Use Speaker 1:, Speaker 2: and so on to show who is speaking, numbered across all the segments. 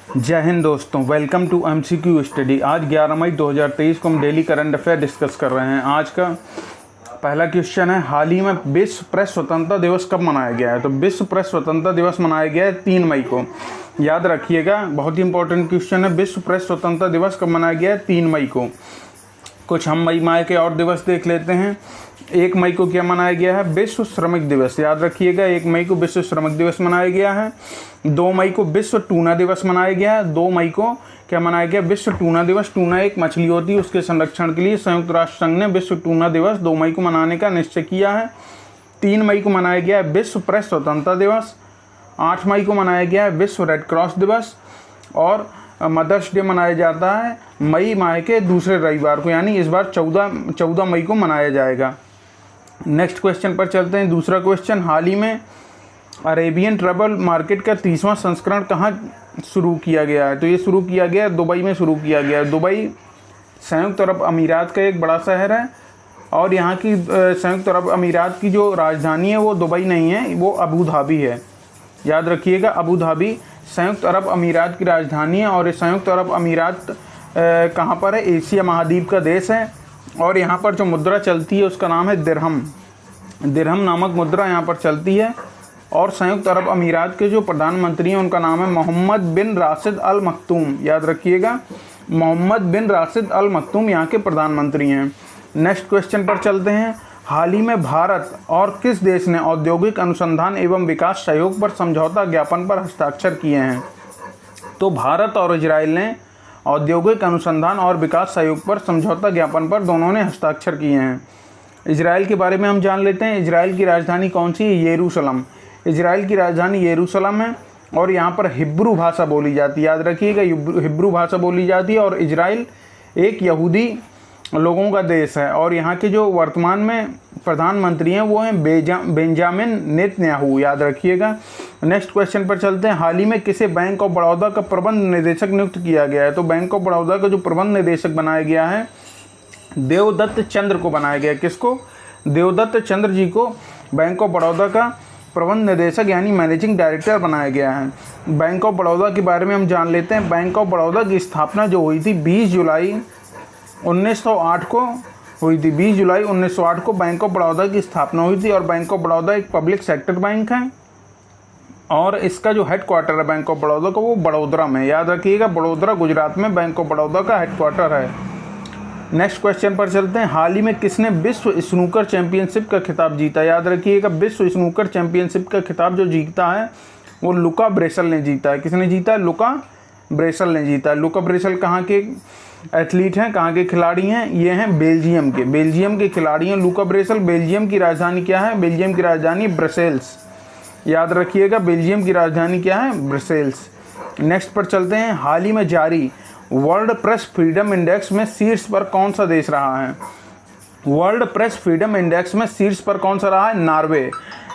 Speaker 1: जय हिंद दोस्तों, welcome to MCQ study. आज 11 मई 2023 को हम डेली करंट अफेयर डिस्कस कर रहे हैं। आज का पहला क्वेश्चन है, हाल ही में विश्व प्रेस स्वतंत्रता दिवस कब मनाया गया है? तो विश्व प्रेस स्वतंत्रता दिवस मनाया गया है 3 मई को। याद रखिएगा, बहुत ही इंपॉर्टेंट क्वेश्चन है। विश्व प्रेस स्वतंत्रता दिवस कब मनाया गया है? 3 मई को। कुछ हम मई के और दिवस देख लेते हैं। 1 मई को क्या मनाया गया है? विश्व श्रमिक दिवस। याद रखिएगा, 1 मई को विश्व श्रमिक दिवस मनाया गया है। 2 मई को विश्व टूना दिवस मनाया गया है। 2 मई को क्या मनाया गया? विश्व टूना दिवस। टूना एक मछली होती है, उसके संरक्षण के लिए संयुक्त राष्ट्र संघ ने विश्व टूना दिवस 2 मई को मनाने का निश्चय किया है। 3 मई को मनाया गया है विश्व प्रेस स्वतंत्रता दिवस। 8 मई को मनाया गया है विश्व रेड क्रॉस दिवस। और मदर्स डे मनाया जाता है मई माह के दूसरे रविवार को, यानी इस बार 14 मई को मनाया जाएगा। नेक्स्ट क्वेश्चन पर चलते हैं। दूसरा क्वेश्चन, हाल ही में अरेबियन ट्रैवल मार्केट का 30वां संस्करण कहाँ शुरू किया गया है? तो ये शुरू किया गया है दुबई में शुरू किया गया है। दुबई संयुक्त अरब अमीरात का एक बड़ा शहर है और यहाँ की संयुक्त अरब अमीरात की जो राजधानी है वो दुबई नहीं है, वो अबू धाबी है। याद रखिएगा, अबू धाबी संयुक्त अरब अमीरात की राजधानी है। और ये संयुक्त अरब अमीरात कहाँ पर है? एशिया महाद्वीप का देश है। और यहाँ पर जो मुद्रा चलती है उसका नाम है दिरहम। दिरहम नामक मुद्रा यहाँ पर चलती है। और संयुक्त अरब अमीरात के जो प्रधानमंत्री हैं उनका नाम है मोहम्मद बिन राशिद अल मक्तूम। याद रखिएगा, मोहम्मद बिन राशिद अल मक्तूम यहाँ के प्रधानमंत्री हैं। नेक्स्ट क्वेश्चन पर चलते हैं। हाल ही में भारत और किस देश ने औद्योगिक अनुसंधान एवं विकास सहयोग पर समझौता ज्ञापन पर हस्ताक्षर किए हैं? तो भारत और इजराइल ने औद्योगिक अनुसंधान और विकास सहयोग पर समझौता ज्ञापन पर दोनों ने हस्ताक्षर किए हैं। इजराइल के बारे में हम जान लेते हैं। इजराइल की राजधानी कौन सी है? यरूशलम। इजराइल की राजधानी यरूशलम है और यहाँ पर हिब्रू भाषा बोली जाती है। याद रखिएगा, हिब्रू भाषा बोली जाती है। और इजराइल एक यहूदी लोगों का देश है। और यहाँ के जो वर्तमान में प्रधानमंत्री हैं वो हैं बेंजामिन नेतन्याहू। याद रखिएगा। नेक्स्ट क्वेश्चन पर चलते हैं। हाल ही में किसे बैंक ऑफ बड़ौदा का प्रबंध निदेशक नियुक्त किया गया है? तो बैंक ऑफ बड़ौदा का जो प्रबंध निदेशक बनाया गया है देवदत्त चंद्र को बनाया गया। किसको? देवदत्त चंद्र जी को बैंक ऑफ बड़ौदा का प्रबंध निदेशक यानी मैनेजिंग डायरेक्टर बनाया गया है। बैंक ऑफ बड़ौदा के बारे में हम जान लेते हैं। बैंक ऑफ बड़ौदा की स्थापना जो हुई थी 20 जुलाई 1908 को हुई थी। 20 जुलाई 1908 को बैंक ऑफ बड़ौदा की स्थापना हुई थी। और बैंक ऑफ बड़ौदा एक पब्लिक सेक्टर बैंक है और इसका जो हेडक्वार्टर है बैंक ऑफ बड़ौदा का वो बड़ोदरा में। याद रखिएगा, बड़ोदरा गुजरात में बैंक ऑफ बड़ौदा का हेडक्वार्टर है। नेक्स्ट क्वेश्चन पर चलते हैं। हाल ही में किसने विश्व स्नूकर चैंपियनशिप का खिताब जीता? याद रखिएगा, विश्व स्नूकर चैंपियनशिप का खिताब जो जीता है वो लुका ब्रेसल ने जीता है। किसने जीता है? लुका ब्रेसल ने जीता है। लुका ब्रेसल कहाँ के एथलीट हैं, कहाँ के खिलाड़ी हैं? ये हैं बेल्जियम के। बेल्जियम के खिलाड़ी हैं लुका ब्रेसल। बेल्जियम की राजधानी क्या है? बेल्जियम की राजधानी ब्रसेल्स। याद रखिएगा, बेल्जियम की राजधानी क्या है? ब्रसेल्स। नेक्स्ट पर चलते हैं। हाल ही में जारी वर्ल्ड प्रेस फ्रीडम इंडेक्स में शीर्ष पर कौन सा देश रहा है? वर्ल्ड प्रेस फ्रीडम इंडेक्स में शीर्ष पर कौन सा रहा है? नॉर्वे।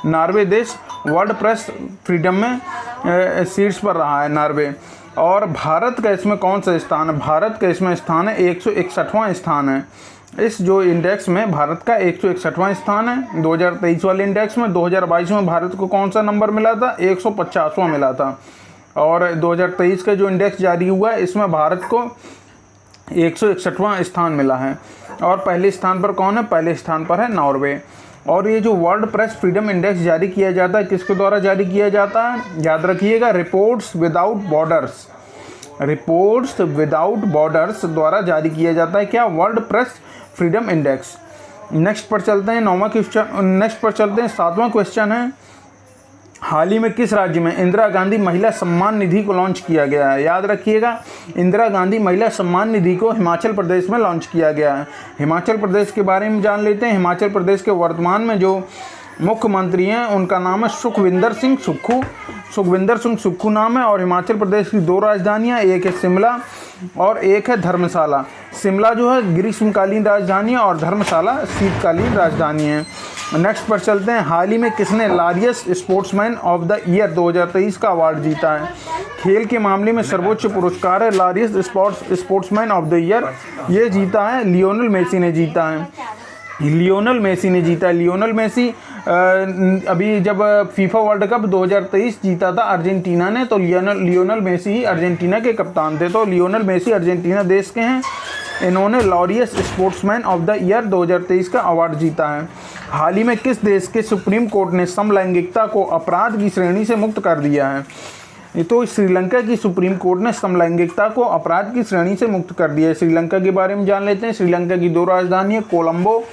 Speaker 1: नॉर्वे देश वर्ल्ड प्रेस फ्रीडम में शीर्ष पर रहा है, नॉर्वे। और भारत का इसमें कौन सा स्थान है? भारत का इसमें स्थान है 161वां स्थान है। इस जो इंडेक्स में भारत का 161वां स्थान है 2023 वाले इंडेक्स में। 2022 में भारत को कौन सा नंबर मिला था? 150वां मिला था। और 2023 का जो इंडेक्स जारी हुआ है इसमें भारत को 161वां स्थान मिला है। और पहले स्थान पर कौन है? पहले स्थान पर है नॉर्वे। और ये जो वर्ल्ड प्रेस फ्रीडम इंडेक्स जारी किया जाता है किसके द्वारा जारी किया जाता है? याद रखिएगा, reports without borders. Reports without borders द्वारा जारी किया जाता है क्या? World press freedom index. Next पर चलते हैं। 9वां क्वेश्चन। नेक्स्ट पर चलते हैं। 7वां क्वेश्चन है, हाल ही में किस राज्य में इंदिरा गांधी महिला सम्मान निधि को लॉन्च किया गया है? याद रखिएगा, इंदिरा गांधी महिला सम्मान निधि को हिमाचल प्रदेश में लॉन्च किया गया है। हिमाचल प्रदेश के बारे में जान लेते हैं। हिमाचल प्रदेश के वर्तमान में जो मुख्यमंत्री हैं उनका नाम है सुखविंदर सिंह सुक्खू। सुखविंदर सिंह सुक्खू नाम है। और हिमाचल प्रदेश की 2 राजधानियाँ, एक है शिमला और एक है धर्मशाला। शिमला जो है ग्रीष्मकालीन राजधानी है और धर्मशाला शीतकालीन राजधानी है। नेक्स्ट पर चलते हैं। हाल ही में किसने लारियस स्पोर्ट्समैन ऑफ द ईयर 2023 का अवार्ड जीता है? खेल के मामले में सर्वोच्च पुरस्कार है लारियस स्पोर्ट्समैन ऑफ द ईयर। ये जीता है लियोनेल मेसी ने जीता है। लियोनेल मेसी ने जीता है। लियोनेल मेसी अभी जब फीफा वर्ल्ड कप 2023 जीता था अर्जेंटीना ने, तो लियोनल मेसी ही अर्जेंटीना के कप्तान थे। तो लियोनल मेसी अर्जेंटीना देश के हैं। इन्होंने Laureus sportsman of the year 2023 का अवार्ड जीता है। हाल ही में किस देश के सुप्रीम कोर्ट ने समलैंगिकता को अपराध की श्रेणी से मुक्त कर दिया है? तो श्रीलंका की सुप्रीम कोर्ट ने समलैंगिकता को अपराध की श्रेणी से मुक्त कर दिया है। श्रीलंका के बारे में जान लेते हैं। श्रीलंका की 2 राजधानी है, कोलंबो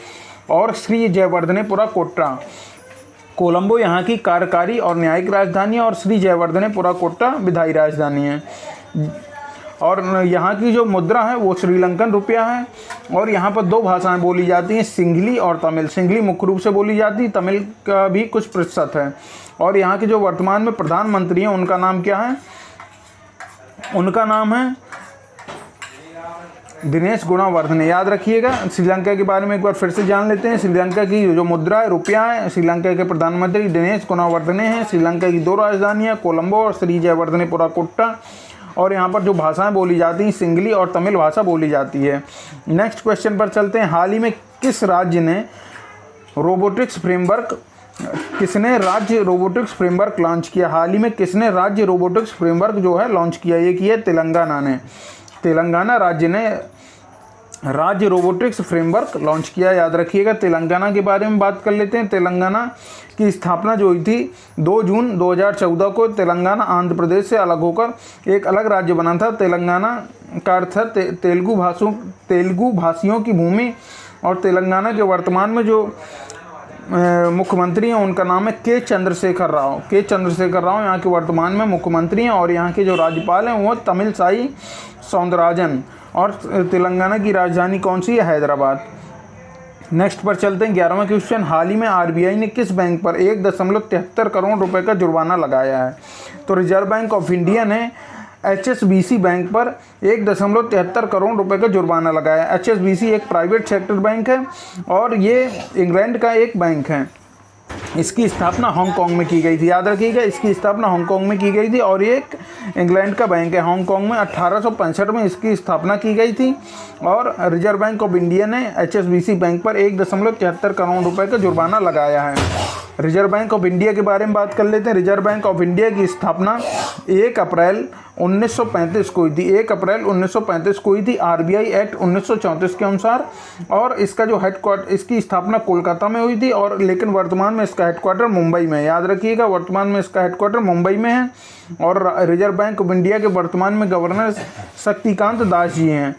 Speaker 1: और श्री जयवर्धनेपुरा कोट्टा। कोलंबो यहाँ की कार्यकारी और न्यायिक राजधानी है और श्री जयवर्धनेपुरा कोट्टा विधायी राजधानी है। और यहाँ की जो मुद्रा है वो श्रीलंकन रुपया है। और यहाँ पर 2 भाषाएं बोली जाती हैं, सिंघली और तमिल। सिंघली मुख्य रूप से बोली जाती है, तमिल का भी कुछ प्रतिशत है। और यहाँ के जो वर्तमान में प्रधानमंत्री हैं उनका नाम क्या है? उनका नाम है दिनेश गुणवर्धने। याद रखिएगा। श्रीलंका के बारे में एक बार फिर से जान लेते हैं। श्रीलंका की जो मुद्रा है रुपया है। श्रीलंका के प्रधानमंत्री दिनेश गुणवर्धने हैं। श्रीलंका की 2 राजधानियाँ कोलंबो और श्री जयवर्धनेपुरा कोट्टा। और यहाँ पर जो भाषाएं बोली जाती हैं सिंघली और तमिल भाषा बोली जाती है। नेक्स्ट क्वेश्चन पर चलते हैं। हाल ही में किस राज्य ने रोबोटिक्स फ्रेमवर्क लॉन्च किया? हाल ही में किसने राज्य रोबोटिक्स फ्रेमवर्क जो है लॉन्च किया? ये किया तेलंगाना ने। तेलंगाना राज्य ने राज्य रोबोटिक्स फ्रेमवर्क लॉन्च किया। याद रखिएगा। तेलंगाना के बारे में बात कर लेते हैं। तेलंगाना की स्थापना जो हुई थी 2 जून 2014 को। तेलंगाना आंध्र प्रदेश से अलग होकर एक अलग राज्य बना था। तेलंगाना का अर्थ है तेलुगु भाषियों की भूमि। और तेलंगाना के वर्तमान में जो मुख्यमंत्री हैं उनका नाम है के चंद्रशेखर राव। के चंद्रशेखर राव यहाँ के वर्तमान में मुख्यमंत्री हैं। और यहाँ के जो राज्यपाल हैं वो तमिलसाई सौंदरराजन। और तेलंगाना की राजधानी कौन सी है? हैदराबाद। नेक्स्ट पर चलते हैं। 11वां क्वेश्चन। हाल ही में आरबीआई ने किस बैंक पर 1.73 करोड़ रुपए का जुर्माना लगाया है? तो रिजर्व बैंक ऑफ इंडिया ने HSBC बैंक पर 1.73 करोड़ रुपए का जुर्माना लगाया। HSBC एक प्राइवेट सेक्टर बैंक है और ये इंग्लैंड का एक बैंक है। इसकी स्थापना हांगकांग में की गई थी। याद रखिएगा। इसकी स्थापना हांगकांग में की गई थी और ये एक इंग्लैंड का बैंक है। हांगकांग में 1865 में इसकी स्थापना की गई थी। और रिजर्व बैंक ऑफ इंडिया ने HSBC बैंक पर 1.73 करोड़ रुपए का जुर्माना लगाया है। रिजर्व बैंक ऑफ इंडिया के बारे में बात कर लेते हैं। रिजर्व बैंक ऑफ इंडिया की स्थापना 1 अप्रैल 1935 को हुई थी। 1 अप्रैल 1935 को हुई थी आरबीआई एक्ट 1934 के अनुसार। और इसका जो इसकी स्थापना कोलकाता में हुई थी। और लेकिन वर्तमान में इसका हेडक्वार्टर मुंबई में है। याद रखिएगा। वर्तमान में इसका हेडक्वार्टर मुंबई में है। और रिजर्व बैंक ऑफ इंडिया के वर्तमान में गवर्नर शक्तिकांत दास जी हैं।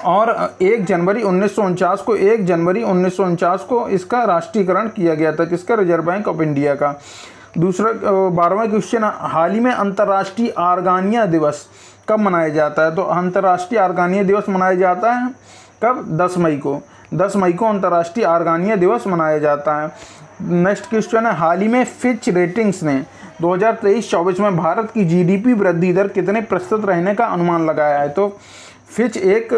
Speaker 1: और 1 जनवरी 1949 को इसका राष्ट्रीयकरण किया गया था। किसका? रिजर्व बैंक ऑफ इंडिया का। दूसरा 12वां क्वेश्चन। हाल ही में अंतर्राष्ट्रीय आर्गानिया दिवस कब मनाया जाता है? तो अंतर्राष्ट्रीय आर्गानिया दिवस मनाया जाता है कब? 10 मई को। 10 मई को अंतर्राष्ट्रीय आर्गानिया दिवस मनाया जाता है। नेक्स्ट क्वेश्चन है। हाल ही में फिच रेटिंग्स ने 2023-24 में भारत की जीडीपी वृद्धि दर कितने प्रतिशत रहने का अनुमान लगाया है? तो फिच एक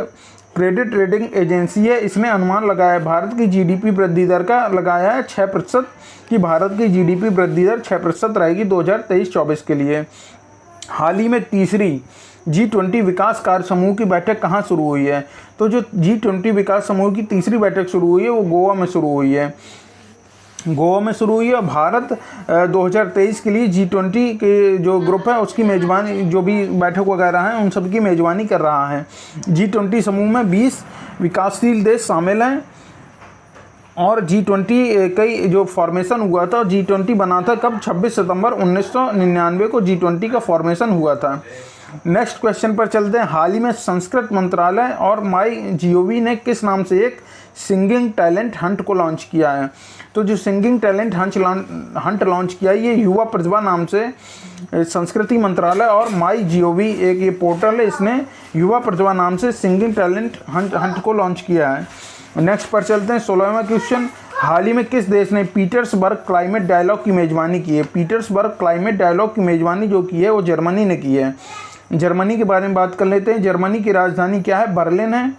Speaker 1: क्रेडिट रेटिंग एजेंसी है। इसने अनुमान लगाया है भारत की जीडीपी वृद्धि दर का लगाया है 6% कि भारत की जीडीपी वृद्धि दर 6% रहेगी 2023-24 के लिए। हाल ही में तीसरी G20 विकास कार्य समूह की बैठक कहाँ शुरू हुई है? तो जो G20 विकास समूह की तीसरी बैठक शुरू हुई है वो गोवा में शुरू हुई है। गोवा में शुरू हुई है। भारत 2023 के लिए G20 के जो ग्रुप है उसकी मेज़बानी, जो भी बैठक वगैरह हैं उन सब की मेज़बानी कर रहा है। G20 समूह में 20 विकासशील देश शामिल हैं। और G20 कई जो फॉर्मेशन हुआ था, G20 बना था कब? 26 सितंबर 1999 को G20 का फॉर्मेशन हुआ था। नेक्स्ट क्वेश्चन पर चलते हैं। हाल ही में संस्कृत मंत्रालय और MyGov ने किस नाम से एक सिंगिंग टैलेंट हंट को लॉन्च किया है? तो जो सिंगिंग टैलेंट हंट लॉन्च किया है ये युवा प्रतिभा नाम से संस्कृति मंत्रालय और MyGov एक ये पोर्टल है, इसने युवा प्रतिभा नाम से सिंगिंग टैलेंट हंट को लॉन्च किया है। नेक्स्ट पर चलते हैं। 16वां क्वेश्चन। हाल ही में किस देश ने पीटर्सबर्ग क्लाइमेट डायलॉग की मेज़बानी की है? पीटर्सबर्ग क्लाइमेट डायलॉग की मेज़बानी जो की है वो जर्मनी ने की है। जर्मनी के बारे में बात कर लेते हैं। जर्मनी की राजधानी क्या है? बर्लिन है।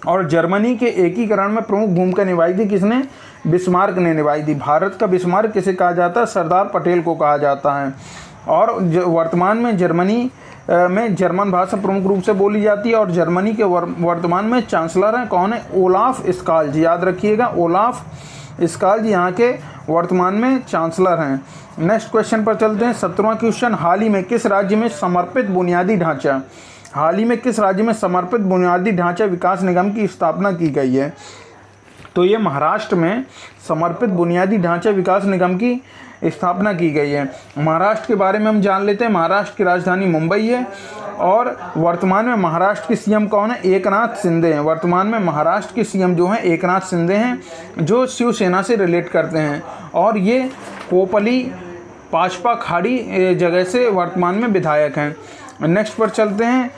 Speaker 1: और जर्मनी के एकीकरण में प्रमुख भूमिका निभाई थी किसने? बिस्मार्क ने निभाई थी। भारत का बिस्मार्क किसे कहा जाता है? सरदार पटेल को कहा जाता है। और वर्तमान में जर्मनी में जर्मन भाषा प्रमुख रूप से बोली जाती है। और जर्मनी के वर्तमान में चांसलर हैं कौन है? Olaf Scholz. याद रखिएगा। ओलाफ इस्काल जी यहाँ के वर्तमान में चांसलर हैं। नेक्स्ट क्वेश्चन पर चलते हैं। 17वां क्वेश्चन, हाल ही में किस राज्य में समर्पित बुनियादी ढांचा विकास निगम की स्थापना की गई है? तो ये महाराष्ट्र में समर्पित बुनियादी ढांचा विकास निगम की स्थापना की गई है। महाराष्ट्र के बारे में हम जान लेते हैं। महाराष्ट्र की राजधानी मुंबई है और वर्तमान में महाराष्ट्र के सीएम कौन है? एकनाथ शिंदे हैं। वर्तमान में महाराष्ट्र के सीएम जो हैं एकनाथ शिंदे हैं, जो शिवसेना से रिलेट करते हैं और ये कोपली पाचपा खाड़ी जगह से वर्तमान में विधायक हैं। नेक्स्ट पर चलते हैं।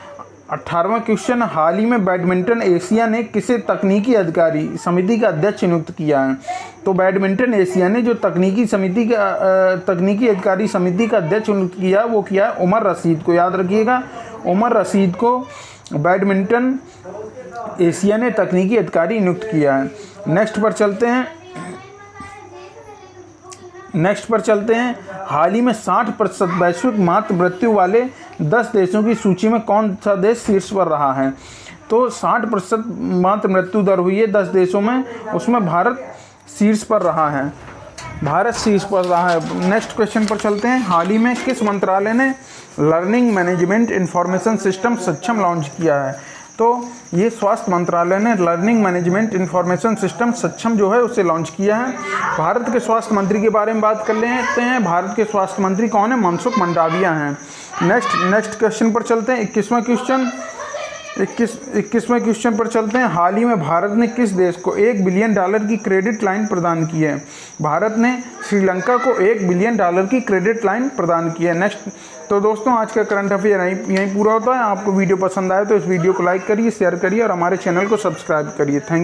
Speaker 1: 18वां क्वेश्चन, हाल ही में बैडमिंटन एशिया ने किसे तकनीकी अधिकारी समिति का अध्यक्ष नियुक्त किया है? तो बैडमिंटन एशिया ने जो तकनीकी अधिकारी समिति का अध्यक्ष नियुक्त किया वो किया उमर रशीद को। याद रखिएगा, उमर रशीद को बैडमिंटन एशिया ने तकनीकी अधिकारी नियुक्त किया है। नेक्स्ट पर चलते हैं। हाल ही में 60% वैश्विक मातृ मृत्यु वाले 10 देशों की सूची में कौन सा देश शीर्ष पर रहा है? तो 60% मातृ मृत्यु दर हुई है 10 देशों में, उसमें भारत शीर्ष पर रहा है। नेक्स्ट क्वेश्चन पर चलते हैं। हाल ही में किस मंत्रालय ने लर्निंग मैनेजमेंट इंफॉर्मेशन सिस्टम सक्षम लॉन्च किया है? तो ये स्वास्थ्य मंत्रालय ने लर्निंग मैनेजमेंट इंफॉर्मेशन सिस्टम सक्षम जो है उसे लॉन्च किया है। भारत के स्वास्थ्य मंत्री के बारे में बात कर लेते हैं। भारत के स्वास्थ्य मंत्री कौन है? मनसुख मंडाविया हैं। नेक्स्ट क्वेश्चन पर चलते हैं। 21वां क्वेश्चन पर चलते हैं। हाल ही में भारत ने किस देश को $1 बिलियन की क्रेडिट लाइन प्रदान की है? भारत ने श्रीलंका को $1 बिलियन की क्रेडिट लाइन प्रदान की है। नेक्स्ट, तो दोस्तों आज का करंट अफेयर यहीं पूरा होता है। आपको वीडियो पसंद आए तो इस वीडियो को लाइक करिए, शेयर करिए और हमारे चैनल को सब्सक्राइब करिए। Thank you.